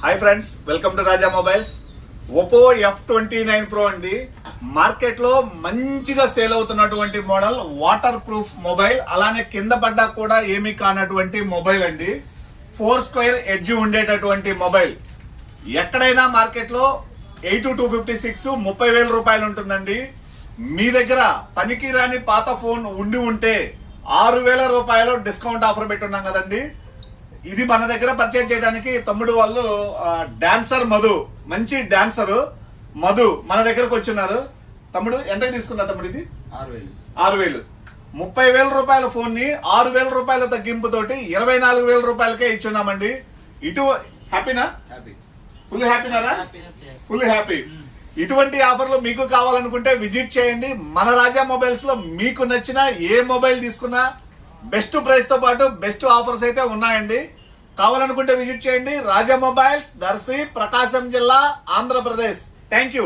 Hi friends, welcome to Raja mobiles. Oppo F29 Pro అండి. Market లో మంచిగా sale అవుతున్నటువంటి మోడల్, వాటర్ ప్రూఫ్ మొబైల్, అలానే కింద పడ్డా కూడా ఏమీ కానటువంటి మొబైల్ అండి. 4 స్క్వేర్ ఎడ్జ్ ఉండేటటువంటి మొబైల్. ఎక్కడైనా మార్కెట్ లో 8256 30,000 రూపాయలు ఉంటుందండి. మీ దగ్గర పనికి రాని పాత ఫోన్ ఉంటే 6,000 రూపాయలు డిస్కౌంట్ ఆఫర్ పెట్టున్నాం కదండి. ఇది మన దగ్గర పర్చేజ్ చేయడానికి తమ్ముడు వాళ్ళు డాన్సర్ మధు, మంచి డాన్సర్ మధు మన దగ్గరకు వచ్చినారు. తమ్ముడు ఎంత తీసుకున్నా తమ్ముడు? ఇది 6,000. 30,000 రూపాయల ఫోన్ ని 6,000 రూపాయల తగ్గింపుతోటి 24,000 రూపాయలకే ఇచ్చున్నామండి. ఇటు హ్యాపీనా? ఫుల్ హ్యాపీనారా? Full happy. ఇటువంటి ఆఫర్లు మీకు కావాలనుకుంటే విజిట్ చేయండి. మన రాజా మొబైల్స్ లో మీకు నచ్చిన ఏ మొబైల్ తీసుకున్నా బెస్ట్ ప్రైస్ తో పాటు బెస్ట్ ఆఫర్స్ అయితే ఉన్నాయండి. కావాలనుకుంటే విజిట్ చేయండి. రాజా మొబైల్స్, దర్శి, ప్రకాశం జిల్లా, ఆంధ్రప్రదేశ్. Thank you.